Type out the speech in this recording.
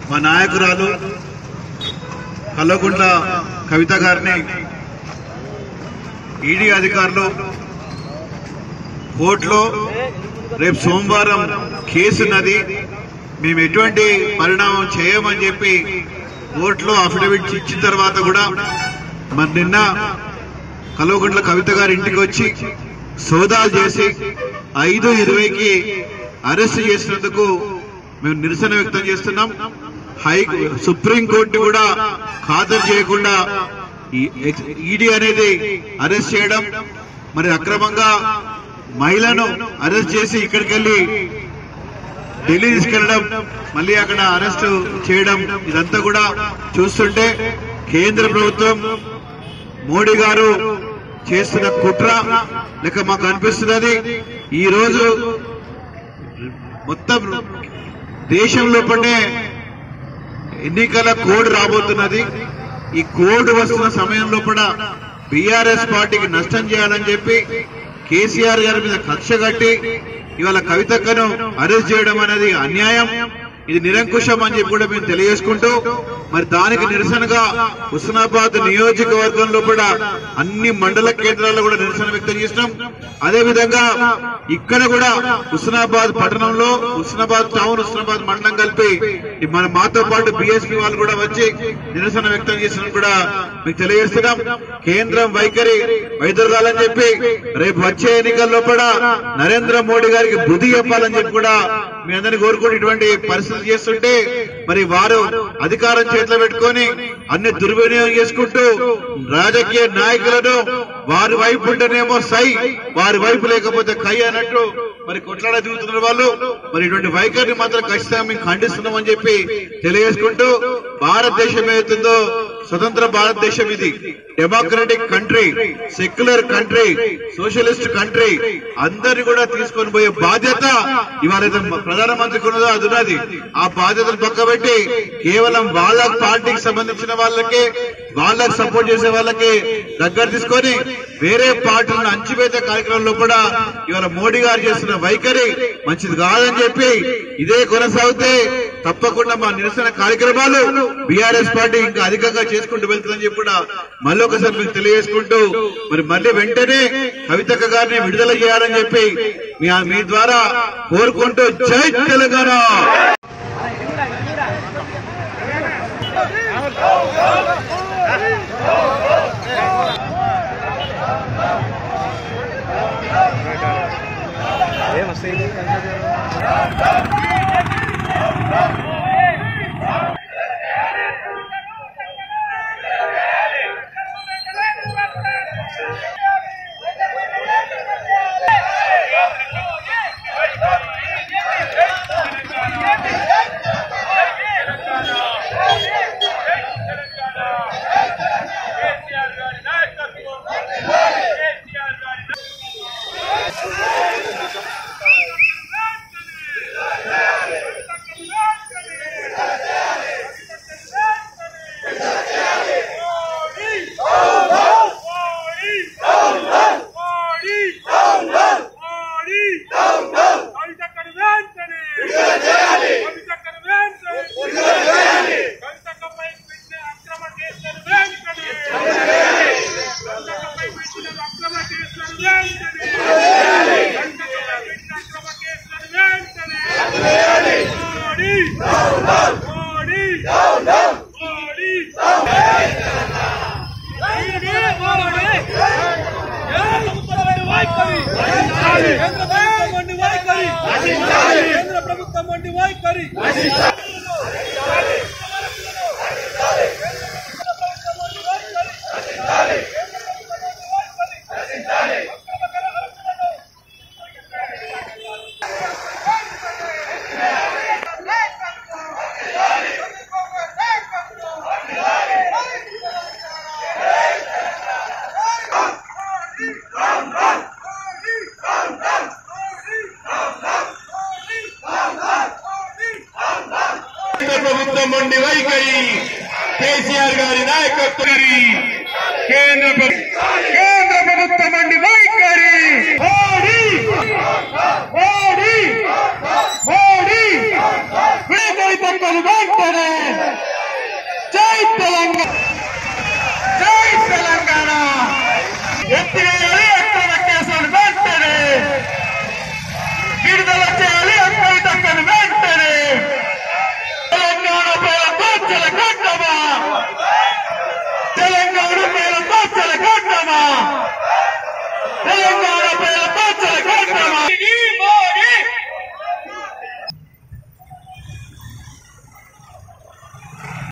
మా నాయకురాలు కల్వకుంట్ల కవిత గారిని ఈడీ అధికారులు కోర్టులో రేపు సోమవారం కేసున్నది, మేము ఎటువంటి పరిణామం చేయమని చెప్పి కోర్టులో అఫిడవిట్ ఇచ్చిన తర్వాత కూడా మరి నిన్న కల్వకుంట్ల కవిత గారి ఇంటికి వచ్చి సోదాలు చేసి 5:20కి అరెస్ట్ చేసినందుకు మేము నిరసన వ్యక్తం చేస్తున్నాం. సుప్రీంకోర్టు కూడా ఖాతరు చేయకుండా ఈడీ అనేది అరెస్ట్ చేయడం, మరి అక్రమంగా మహిళను అరెస్ట్ చేసి ఇక్కడికి వెళ్లి ఢిల్లీ తీసుకెళ్లడం, మళ్ళీ అక్కడ అరెస్ట్ చేయడం, ఇదంతా కూడా చూస్తుంటే కేంద్ర ప్రభుత్వం మోడీ గారు చేస్తున్న కుట్ర లెక్క మాకు అనిపిస్తున్నది. ఈ రోజు మొత్తం దేశంలో పడే ఎన్నికల కోడ్ రాబోతున్నది. ఈ కోడ్ వస్తున్న సమయంలో కూడా బీఆర్ఎస్ పార్టీకి నష్టం చేయాలని చెప్పి కేసీఆర్ గారి మీద కక్ష కట్టి ఇవాళ కవితక్కను అరెస్ట్ చేయడం అనేది అన్యాయం, ఇది నిరంకుశం అని చెప్పి కూడా మేము తెలియజేసుకుంటూ, మరి దానికి నిరసనగా హుస్నాబాద్ నియోజకవర్గంలో కూడా అన్ని మండల కేంద్రాల్లో కూడా నిరసన వ్యక్తం చేసినాం. అదేవిధంగా ఇక్కడ కూడా హుస్నాబాద్ పట్టణంలో హుస్నాబాద్ టౌన్, హుస్నాబాద్ మండలం కలిపి మన మాతో పాటు బీఎస్పీ వాళ్ళు కూడా వచ్చి నిరసన వ్యక్తం చేసిన కూడా మీకు తెలియజేస్తున్నాం. కేంద్రం వైఖరి వైదొలగాలని చెప్పి రేపు వచ్చే ఎన్నికల్లో కూడా నరేంద్ర మోడీ గారికి బుద్ధి చెప్పాలని చెప్పి కూడా మీ అందరినీ కోరుకుంటూ, ఇటువంటి పరిస్థితులు చేస్తుంటే మరి వారు అధికారం చేతిలో పెట్టుకొని అన్ని దుర్వినియోగం చేసుకుంటూ రాజకీయ నాయకులను వారి వైపు ఉంటేనేమో సై, వారి వైపు లేకపోతే కై అన్నట్టు మరి కొట్లాడ దిగుతున్న వాళ్ళు, మరి ఇటువంటి వైఖరిని మాత్రం ఖచ్చితంగా మేము ఖండిస్తున్నామని చెప్పి తెలియజేసుకుంటూ, భారతదేశం ఏదైతుందో స్వతంత్ర భారతదేశం, ఇది democratic country, secular country, socialist country, అందరినీ కూడా తీసుకొని పోయే బాధ్యత ఇవాళ ప్రధానమంత్రికి ఉన్నదో అది ఉన్నది. ఆ బాధ్యతను పక్కబెట్టి కేవలం వాళ్ళ పార్టీకి సంబంధించిన వాళ్ళకే, వాళ్ళకి సపోర్ట్ చేసే వాళ్ళకి దగ్గర తీసుకొని వేరే పార్టీలను అంచివేసే కార్యక్రమంలో కూడా ఇవాళ మోడీ గారు చేస్తున్న వైఖరి మంచిది కాదని చెప్పి, ఇదే కొనసాగితే తప్పకుండా మా నిరసన కార్యక్రమాలు బీఆర్ఎస్ పార్టీ ఇంకా అధికంగా చేసుకుంటూ వెళ్తుందని చెప్పి కూడా మళ్ళీ ఒకసారి మీకు తెలియజేసుకుంటూ, మరి మళ్ళీ వెంటనే కవితక్క గారిని విడుదల చేయాలని చెప్పి మీ ద్వారా కోరుకుంటూ, జై తెలంగాణ. ప్రభుత్వం మొండి వైఖరి, కేసీఆర్ గారి నాయకత్వం, కేంద్ర ప్రభుత్వం మొండి వైఖరి, మోడీ మోడీ మోడీ కవితక్కను వెంటనే లక్షల కోట్ల